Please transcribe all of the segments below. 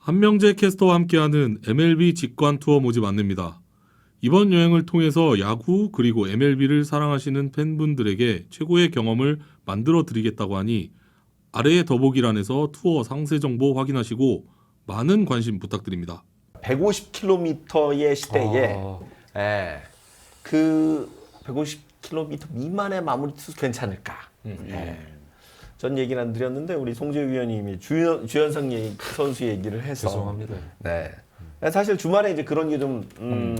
한명재 캐스터와 함께하는 MLB 직관 투어 모집 안내입니다. 이번 여행을 통해서 야구 그리고 MLB를 사랑하시는 팬분들에게 최고의 경험을 만들어 드리겠다고 하니 아래의 더보기란에서 투어 상세 정보 확인하시고 많은 관심 부탁드립니다. 150km의 시대에 그 150km 미만의 마무리 투수 괜찮을까? 전 얘기는 안 드렸는데 우리 송재우 위원님이 주현상 선수 얘기를 해서 죄송합니다. 네. 사실 주말에 이제 그런 게 좀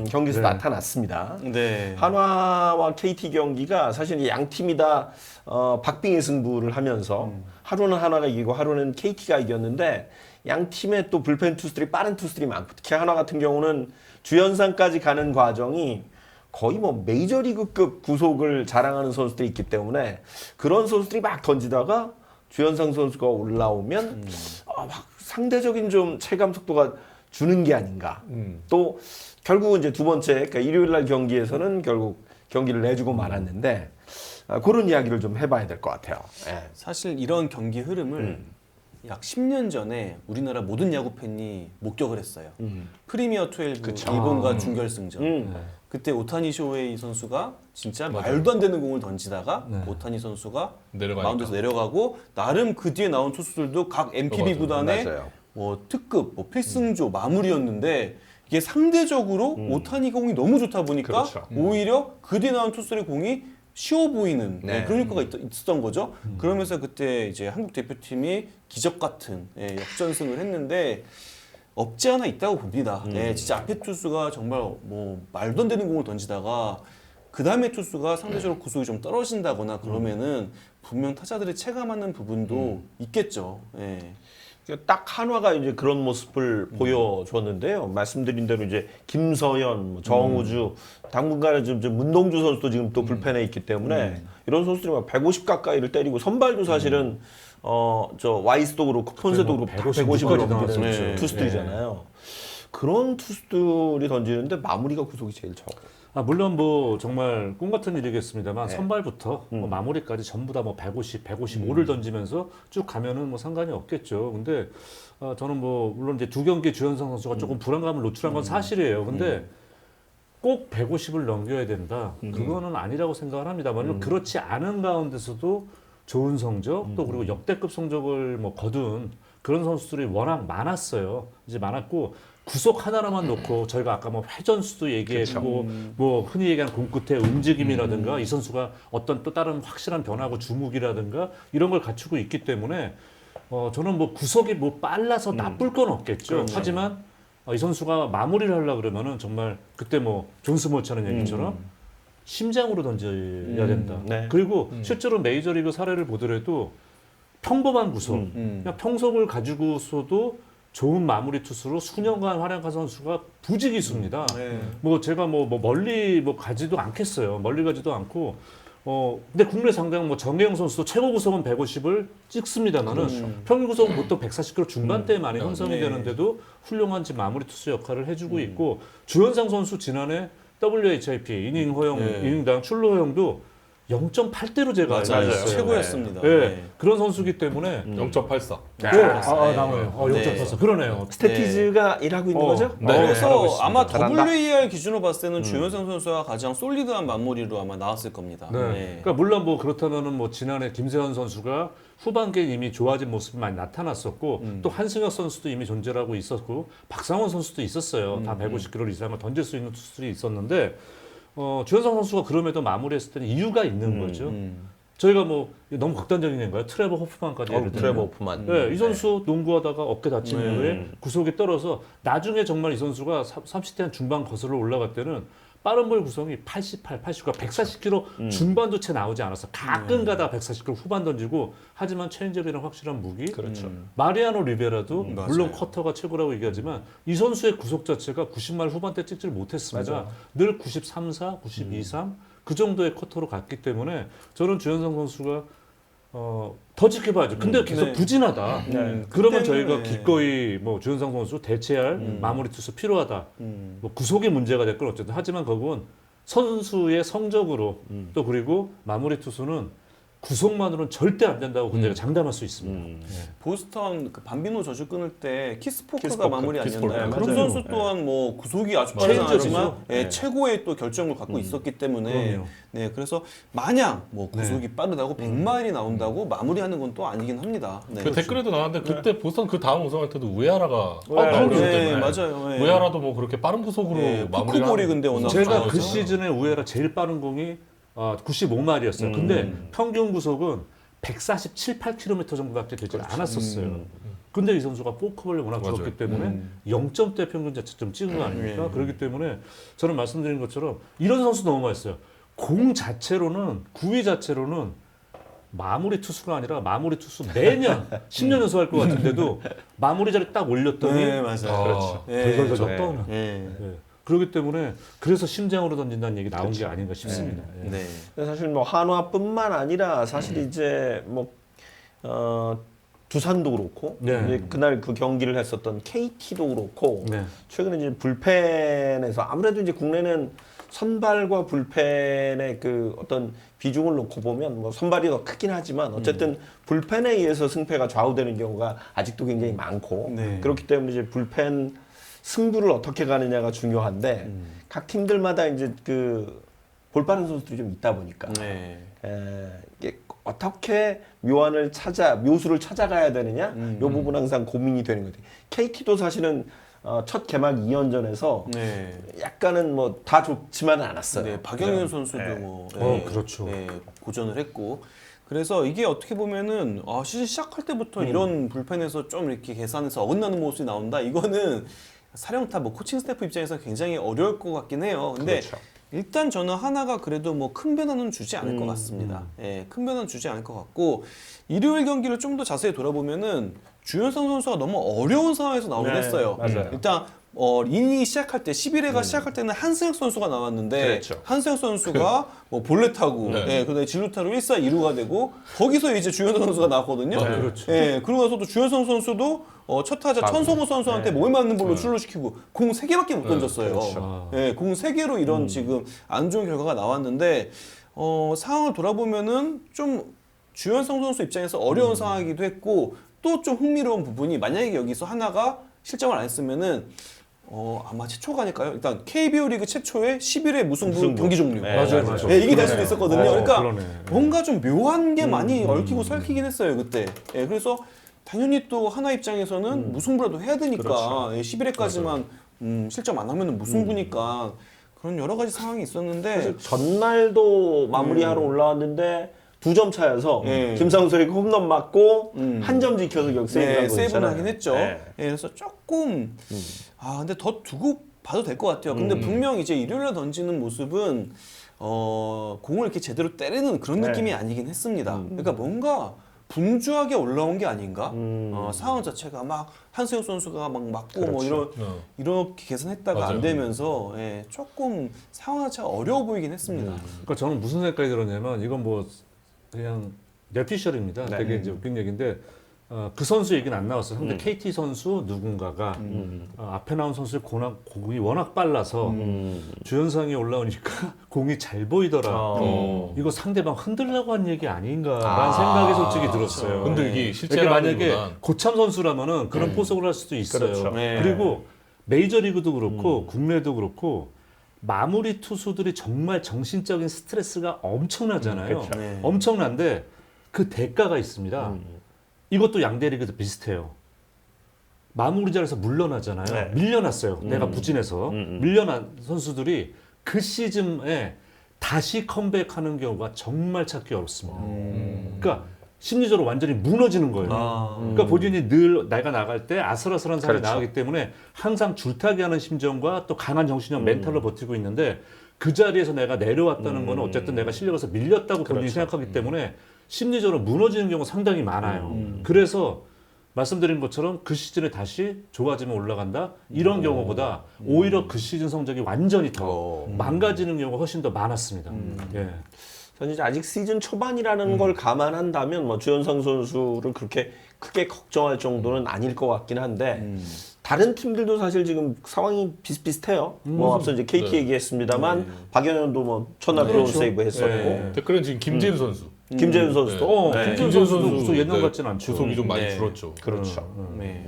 경기에서 나타났습니다. 네. 한화와 KT 경기가 사실 양 팀이 다 박빙의 승부를 하면서 하루는 한화가 이기고 하루는 KT가 이겼는데 양 팀의 또 불펜 투수들이 빠른 투수들이 많고 특히 한화 같은 경우는 주연상까지 가는 과정이 거의 뭐 메이저리그급 구속을 자랑하는 선수들이 있기 때문에 그런 선수들이 막 던지다가 주연상 선수가 올라오면 막 상대적인 좀 체감 속도가 주는 게 아닌가. 또 결국은 이제 두 번째 그러니까 일요일 날 경기에서는 결국 경기를 내주고 말았는데 그런 이야기를 좀 해봐야 될 것 같아요. 예. 사실 이런 경기 흐름을 약 10년 전에 우리나라 모든 야구 팬이 목격을 했어요. 프리미어 12 일본과 준결승전. 그때 오타니 쇼헤이 선수가 진짜 말도 안 되는 공을 던지다가 오타니 선수가 마운드에서 내려가고 나름 그 뒤에 나온 투수들도 각 NPB 구단의 뭐 특급, 뭐 필승조 마무리였는데 이게 상대적으로 오타니 공이 너무 좋다 보니까 오히려 그 뒤에 나온 투수들의 공이 쉬워 보이는 그런 효과가 있었던 거죠. 그러면서 그때 이제 한국 대표팀이 기적 같은 역전승을 했는데 없지 않아 있다고 봅니다. 진짜 앞에 투수가 정말 뭐 말도 안 되는 공을 던지다가 그 다음에 투수가 상대적으로 구속이 좀 떨어진다거나 그러면은 분명 타자들이 체감하는 부분도 있겠죠. 딱 한화가 이제 그런 모습을 보여줬는데요. 말씀드린 대로 이제 김서현, 뭐 정우주, 당분간은 좀 문동주 선수도 지금 또 불펜에 있기 때문에 이런 선수들이 막 150 가까이를 때리고 선발도 사실은 저 와이스도 그렇고 폰세도 그렇고 150을 넘기는 투수들이잖아요. 그런 투수들이 던지는데 마무리가 구속이 제일 적어요. 물론 뭐 정말 꿈 같은 일이겠습니다만 선발부터 뭐 마무리까지 전부 다 뭐 150, 155를 던지면서 쭉 가면은 뭐 상관이 없겠죠. 근데 저는 뭐 물론 이제 두 경기 주현상 선수가 조금 불안감을 노출한 건 사실이에요. 근데 꼭 150을 넘겨야 된다. 그거는 아니라고 생각을 합니다만 그렇지 않은 가운데서도 좋은 성적 또 그리고 역대급 성적을 뭐 거둔 그런 선수들이 워낙 많았어요. 이제 많았고 구속 하나로만 놓고 저희가 아까 뭐 회전수도 얘기했고 뭐 흔히 얘기하는 공 끝의 움직임이라든가 이 선수가 어떤 또 다른 확실한 변화하고 주목이라든가 이런 걸 갖추고 있기 때문에 저는 뭐 구속이 뭐 빨라서 나쁠 건 없겠죠. 하지만 이 선수가 마무리를 하려고 그러면은 정말 그때 뭐 존스 몰차는 얘기처럼 심장으로 던져야 된다. 그리고 실제로 메이저리그 사례를 보더라도 평범한 구속, 그냥 평속을 가지고서도 좋은 마무리 투수로 수년간 활약한 선수가 부지기수입니다. 뭐 제가 뭐 멀리 뭐 가지도 않겠어요. 멀리 가지도 않고 근데 국내 상당 뭐 정혜영 선수도 최고 구속은 150을 찍습니다만은 평균 구속은 보통 140km 중반대에 많이 형성이 되는데도 훌륭한 마무리 투수 역할을 해주고 있고 주현상 선수 지난해 WHIP 이닝 허용 이닝당 출루 허용도 0.8대로 제가 알고 있어요. 최고였습니다. 그런 선수기 때문에 0.84. 나와요. 0.84. 그러네요. 스태티즈가 일하고 있는 거죠? 그래서 아마 WAR 기준으로 봤을 때는 주현상 선수가 가장 솔리드한 마무리로 아마 나왔을 겁니다. 그러니까 물론 뭐 그렇다면은 뭐 지난해 김세현 선수가 후반기에 이미 좋아진 모습이 많이 나타났었고 또 한승혁 선수도 이미 존재하고 있었고 박상원 선수도 있었어요. 다 150km 이상을 던질 수 있는 투수들이 있었는데 주현상 선수가 그럼에도 마무리했을 때는 이유가 있는 거죠. 저희가 뭐 너무 극단적인 건가요? 트레버 호프만까지 예를 들면. 트레버 호프만. 이 선수 농구하다가 어깨 다친 이후에 구속이 떨어서 나중에 정말 이 선수가 30대 한 중반 거슬러 올라갈 때는 빠른 볼 구성이 88, 89, 140km 중반도 채 나오지 않았어. 가끔 가다 140km 후반 던지고 하지만 체인지업이랑 확실한 무기. 마리아노 리베라도 물론 커터가 최고라고 얘기하지만 이 선수의 구속 자체가 90말 후반대 찍지를 못했습니다. 늘 93, 4, 92, 3 그 정도의 커터로 갔기 때문에 저는 주현상 선수가 더 지켜봐야죠. 근데 계속 부진하다. 그러면 저희가 기꺼이 뭐 주현상 선수 대체할 마무리 투수 필요하다. 뭐 구속이 문제가 될 건 어쨌든 하지만 그건 선수의 성적으로 또 그리고 마무리 투수는 구속만으로는 절대 안 된다고 근데 장담할 수 있습니다. 보스턴 그 밤비노 저주 끊을 때 키스포크가 키스포크, 마무리 아니었나요? 키스포크. 그 맞아요. 선수 또한 뭐 구속이 아주 체인저죠. 빠르지만 네. 최고의 또 결정을 갖고 있었기 때문에 그럼요. 네 그래서 마냥 뭐 구속이 빠르다고 100마일이 나온다고 마무리하는 건 또 아니긴 합니다. 네. 그 댓글에도 나왔는데 그때 보스턴 그 다음 우승할 때도 우에하라가 우에하라. 네, 맞아요. 네. 우에하라도 뭐 그렇게 빠른 구속으로 네, 마무리를 푸크볼이 하는- 근데 워낙 제가 좋아서. 그 시즌에 우에라 제일 빠른 공이 95마일이었어요. 근데 평균 구속은 147, 8km 정도밖에 되지 않았었어요. 근데 이 선수가 포크볼이 워낙 맞아요. 좋았기 때문에 0점대 평균 자체점 찍은 거 아닙니까? 그렇기 때문에 저는 말씀드린 것처럼 이런 선수 너무 많았어요. 공 자체로는 9위 자체로는 마무리 투수가 아니라 마무리 투수 매년 10년 연속할 것 같은데도 마무리 자리 딱 올렸더니 네, 맞아요. 그렇죠. 덜덜덜 네. 떠오르는. 네. 네. 그렇기 때문에 그래서 심장으로 던진다는 얘기 나온 게 아닌가 싶습니다. 예. 네. 사실 뭐 한화뿐만 아니라 사실 이제 두산도 그렇고 네. 이제 그날 그 경기를 했었던 KT도 그렇고 네. 최근에 이제 불펜에서 아무래도 이제 국내는 선발과 불펜의 그 어떤 비중을 놓고 보면 뭐 선발이 더 크긴 하지만 어쨌든 불펜에 의해서 승패가 좌우되는 경우가 아직도 굉장히 많고 네. 그렇기 때문에 이제 불펜 승부를 어떻게 가느냐가 중요한데 각 팀들마다 이제 그 볼빠른 선수들이 좀 있다 보니까 네. 이게 어떻게 묘수를 찾아가야 되느냐 이 부분 항상 고민이 되는 것 같아요. KT도 사실은 첫 개막 2연전에서 네. 약간은 뭐 다 좋지만은 않았어요. 네, 박영현 선수도 뭐 그렇죠. 고전을 했고 그래서 이게 어떻게 보면은 시즌 시작할 때부터 이런 불펜에서 좀 이렇게 계산해서 어긋나는 모습이 나온다. 이거는 사령탑 뭐 코칭 스태프 입장에서 굉장히 어려울 것 같긴 해요. 근데 그렇죠. 일단 저는 하나가 그래도 뭐 큰 변화는 주지 않을 것 같습니다. 예, 큰 변화는 주지 않을 것 같고 일요일 경기를 좀 더 자세히 돌아보면은 주현상 선수가 너무 어려운 상황에서 나오긴 네, 했어요. 맞아요. 일단 이닝이 시작할 때 11회가 시작할 때는 한승혁 선수가 나왔는데 그렇죠. 한승혁 선수가 뭐 볼넷하고 예, 그다음에 진루타로 1사 2루가 되고 거기서 이제 주현상 선수가 나왔거든요. 그렇죠. 예, 그러고 나서도 주현상 선수도 첫 타자 천성호 선수한테 몸에 맞는 볼로 출루시키고 공 3개밖에 못 던졌어요. 그렇죠. 예, 공 3개로 이런 지금 안 좋은 결과가 나왔는데 상황을 돌아보면은 좀 주현상 선수 입장에서 어려운 상황이기도 했고 또 좀 흥미로운 부분이 만약에 여기서 하나가 실점을 안 했으면은 아마 최초가 아닐까요? 일단 KBO 리그 최초의 11회 무승부 경기 종료. 네, 맞아요, 맞아요. 예, 이게 될 수도 있었거든요. 그러니까 그러네. 뭔가 좀 묘한 게 많이 얽히고 설키긴 했어요 그때. 예, 그래서 당연히 또 하나 입장에서는 무승부라도 해야 되니까 그렇죠. 11회까지만 실점 안 하면은 무승부니까 그런 여러 가지 상황이 있었는데 사실 전날도 마무리하러 올라왔는데 2점 차여서 김상수에게 홈런 맞고 한 점 지켜서 역세이브를 하고 세이브는 있잖아요. 하긴 했죠. 네. 예, 그래서 조금 근데 더 두고 봐도 될 것 같아요. 근데 분명 이제 일요일에 던지는 모습은 공을 이렇게 제대로 때리는 그런 네. 느낌이 아니긴 했습니다. 그러니까 뭔가 분주하게 올라온 게 아닌가? 상황 자체가 막 한수혁 선수가 막 맞고 뭐 이렇게 계산했다가 맞아요. 안 되면서 조금 상황 자체가 어려워 보이긴 했습니다. 그러니까 저는 무슨 생각이 들었냐면 이건 뭐 그냥 뇌피셜입니다. 네. 되게 이제 웃긴 얘기인데 그 선수 얘기는 안 나왔어요. 상대 KT 선수 누군가가 앞에 나온 선수의 공이 워낙 빨라서 주현상이 올라오니까 공이 잘 보이더라. 이거 상대방 흔들려고 한 얘기 아닌가라는 생각이 솔직히 들었어요. 흔들기 실제로 그러니까 만약에 하는구나. 고참 선수라면은 그런 포석을 할 수도 있어요. 그렇죠. 네. 그리고 메이저리그도 그렇고 국내도 그렇고 마무리 투수들이 정말 정신적인 스트레스가 엄청나잖아요. 그렇죠. 네. 엄청난데 그 대가가 있습니다. 이것도 양대 리그도 비슷해요. 마무리 잘해서 물러나잖아요. 네. 밀려났어요. 내가 부진해서 밀려난 선수들이 그 시즌에 다시 컴백하는 경우가 정말 찾기 어렵습니다. 그러니까 심리적으로 완전히 무너지는 거예요. 그러니까 본인이 늘 내가 나갈 때 아슬아슬한 상황이 그렇죠. 나가기 때문에 항상 줄타기하는 심정과 또 강한 정신력, 멘탈로 버티고 있는데 그 자리에서 내가 내려왔다는 거는 어쨌든 내가 실력에서 밀렸다고 본인이 생각하기 때문에 심리적으로 무너지는 경우가 상당히 많아요. 그래서 말씀드린 것처럼 그 시즌에 다시 좋아지면 올라간다 이런 경우보다 오히려 그 시즌 성적이 완전히 더 망가지는 경우가 훨씬 더 많았습니다. 예. 저는 이제 아직 시즌 초반이라는 걸 감안한다면 뭐 주현상 선수를 그렇게 크게 걱정할 정도는 아닐 것 같긴 한데 다른 팀들도 사실 지금 상황이 비슷비슷해요. 뭐 앞서 이제 KT 얘기했습니다만 박영현도 뭐 첫날 브로운 세이브 했었고 네. 댓글은 지금 김재일 선수 김재윤 선수도. 김재윤 김재윤 선수도 구속 옛날 네, 같진 않죠. 구속이 좀 많이 네. 줄었죠. 그렇죠. 네.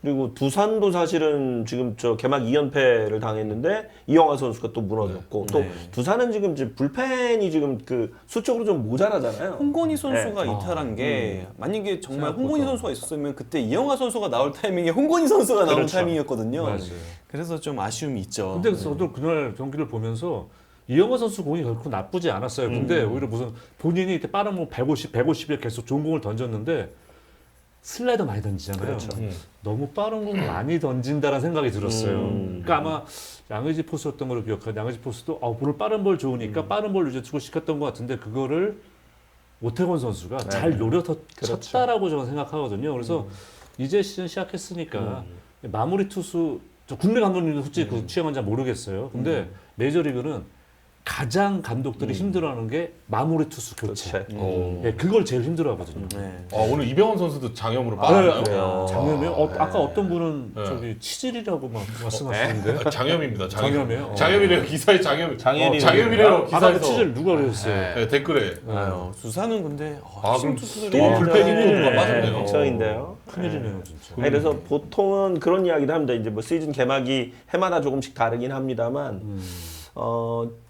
그리고 두산도 사실은 지금 저 개막 2연패를 당했는데 이영하 선수가 또 무너졌고 또 네. 두산은 지금 이제 불펜이 지금 그 수적으로 좀 모자라잖아요. 홍건희 선수가 네. 이탈한 게 만약에 정말 생각보다. 홍건희 선수가 있었으면 그때 이영하 선수가 나올 타이밍에 홍건희 선수가 나온 그렇죠. 타이밍이었거든요. 맞아요. 그래서 좀 아쉬움이 있죠. 근데 저도 그날 경기를 보면서 이영호 선수 공이 결코 나쁘지 않았어요. 근데 오히려 무슨 본인이 이때 빠른 공 150에 계속 좋은 공을 던졌는데 슬라이더 많이 던지잖아요. 그렇죠. 너무 빠른 공 많이 던진다라는 생각이 들었어요. 그러니까 아마 양의지 포수였던 걸로 기억하는데 양의지 포수도 오늘 빠른 볼 좋으니까 빠른 볼 유재투구 시켰던 것 같은데 그거를 오태곤 선수가 잘 노려서 쳤다라고 저는 생각하거든요. 그래서 이제 시즌 시작했으니까 마무리 투수 저 국내 감독님도 솔직히 그 취향은 잘 모르겠어요. 근데 메이저리그는 가장 감독들이 힘들어하는 게 마무리 투수 교체. 교체. 예, 그걸 제일 힘들어하거든요. 네. 오늘 이병헌 선수도 장염으로 빠졌나요? 그래요? 장염이요? 아까 어떤 분은 네. 저기 치질이라고 막 말씀하시는데 장염입니다. 장염이에요? 장염이래요. 기사에 장염. 장염이- 장염이래요. 아까 그 기사에서. 치질 누가 그러셨어요? 네, 댓글에. 아유, 두산은 근데 그럼 투수들이 또 불펜이 또 누가 빠졌네요. 걱정인데요. 큰일이네요, 진짜. 아니, 그래서 보통은 그런 이야기도 합니다. 이제 뭐 시즌 개막이 해마다 조금씩 다르긴 합니다만,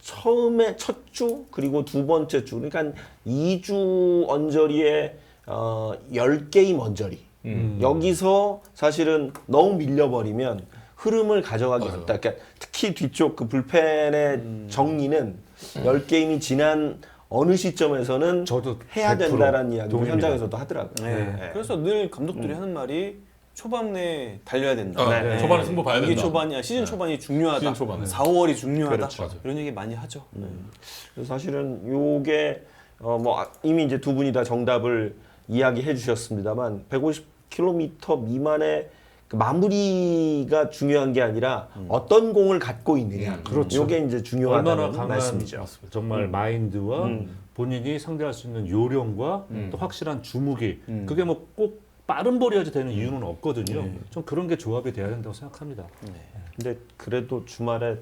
처음에 첫 주 그리고 두 번째 주, 그러니까 한 2주 언저리에 10게임 언저리. 여기서 사실은 너무 밀려버리면 흐름을 가져가기 어렵다. 그러니까 특히 뒤쪽 그 불펜의 정리는 10게임이 지난 어느 시점에서는 저도 해야 100% 된다라는 이야기를 동의합니다. 현장에서도 하더라고요. 네. 네. 그래서 늘 감독들이 하는 말이 초반에 달려야 된다. 네. 초반에 승부 봐야 이게 된다. 초반이야. 시즌 초반이 중요하다. 시즌 초반에. 4, 5월이 중요하다. 그렇죠. 이런 얘기 많이 하죠. 그래서 사실은 요게 이미 이제 두 분이 다 정답을 이야기해 주셨습니다만 150km 미만의 그 마무리가 중요한 게 아니라 어떤 공을 갖고 있느냐. 그렇죠. 요게 이제 얼마나 중요하다는 강한 말씀이죠. 정말 마인드와 본인이 상대할 수 있는 요령과 또 확실한 주무기 그게 뭐 꼭 빠른 볼이어야 되는 이유는 없거든요. 좀 그런 게 조합이 돼야 된다고 생각합니다. 근데 그래도 주말에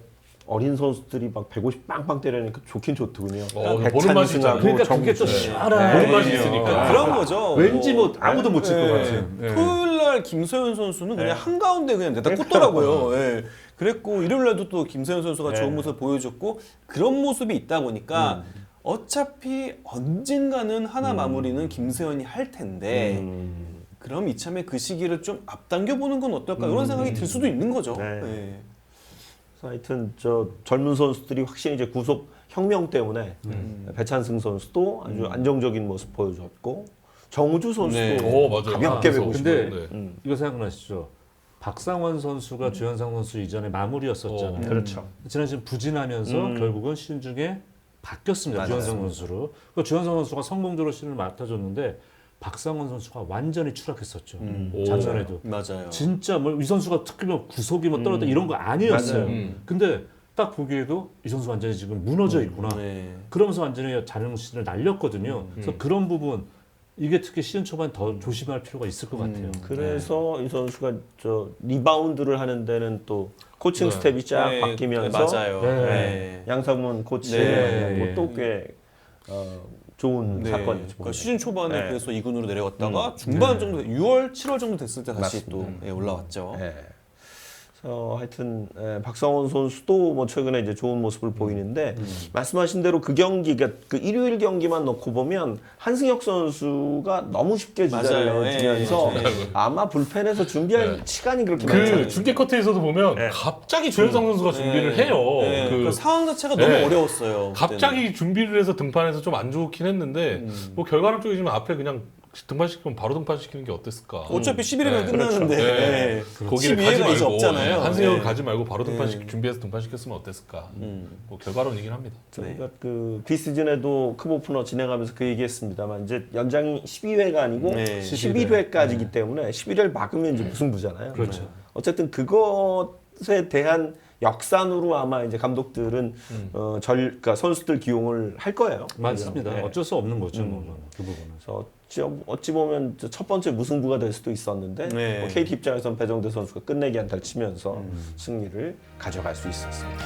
어린 선수들이 막 150 빵빵 때리니까 좋긴 좋더군요. 보는 맛이 있잖아요. 그러니까 그게 또 시원한 보는 맛이 있으니까. 그런 거죠. 왠지 뭐 아무도 못 칠 것 네. 같은. 네. 토요일 날 김서현 선수는 그냥 한가운데 그냥 내다 꽂더라고요. 예. 그랬고 일요일 날도 또 김서현 선수가 좋은 모습 보여줬고 그런 모습이 있다 보니까 어차피 언젠가는 하나 마무리는 김서현이 할 텐데 그럼 이참에 그 시기를 좀 앞당겨 보는 건 어떨까 이런 생각이 들 수도 있는 거죠. 네. 예. 그래서 하여튼 저 젊은 선수들이 확실히 이제 구속 혁명 때문에 배찬승 선수도 아주 안정적인 모습 보여줬고 정우주 선수도 네. 맞아요. 가볍게 그래서 150. 근데 이거 생각나시죠? 박상원 선수가 주현상 선수 이전에 마무리였었잖아요. 그렇죠. 지난 시즌 부진하면서 결국은 시즌 중에 바뀌었습니다. 맞아요. 주현상 선수로. 그 주현상 선수가 성공적으로 시즌을 맡아줬는데 박상원 선수가 완전히 추락했었죠. 작년에도. 맞아요. 진짜 뭐 이 선수가 특히 뭐 구속이 뭐 떨어졌다 이런 거 아니었어요. 맞아요. 근데 딱 보기에도 이 선수 완전히 지금 무너져 있구나. 네. 그러면서 완전히 자력 시즌을 날렸거든요. 그래서 그런 부분 이게 특히 시즌 초반 더 조심할 필요가 있을 것 같아요. 그래서 이 선수가 저 리바운드를 하는 데는 또 코칭 스텝이 쫙 네, 바뀌면서 맞아요. 네. 네. 양상문 코치를 네. 만나고 또 꽤 좋은 네. 사건이죠. 그러니까 시즌 초반에 네. 그래서 2군으로 내려갔다가 중반 정도 6월, 7월 정도 됐을 때 다시 또 올라왔죠. 네. 그래서 하여튼 박상원 선수도 뭐 최근에 이제 좋은 모습을 보이는데 말씀하신 대로 그 경기가 그 일요일 경기만 놓고 보면 한승혁 선수가 너무 쉽게 주자를 맞아요. 내주면서 예, 아마 불펜에서 준비할 시간이 그렇게 많지 그 않아요. 중계 커트에서도 보면 갑자기 조현상 선수가 준비를 해요. 네. 그 그 상황 자체가 너무 네. 어려웠어요. 갑자기 준비를 해서 등판해서 좀 안 좋긴 했는데 뭐 결과론적이지만 앞에 그냥 등판시키면 바로 등판시키는 게 어땠을까? 어차피 11일이면 네. 끝나는데 네. 거기를 12회가 가지 이제 말고 없잖아요. 한승혁을 네. 가지 말고 바로 준비해서 등판시켰으면 어땠을까? 뭐 결과론이긴 합니다. 저희가 그 비시즌에도 크보프너 진행하면서 그 얘기했습니다만 이제 연장이 12회가 아니고 네. 11회까지기 때문에 11회를 막으면 이제 무승부잖아요. 그렇죠. 어쨌든 그것에 대한 역산으로 아마 이제 감독들은 그러니까 선수들 기용을 할 거예요. 맞습니다. 네. 어쩔 수 없는 거죠. 그 부분은. 그래서 어찌 보면 첫 번째 무승부가 될 수도 있었는데 네. KT 입장에서는 배정대 선수가 끝내기 안타를 치면서 승리를 가져갈 수 있었습니다.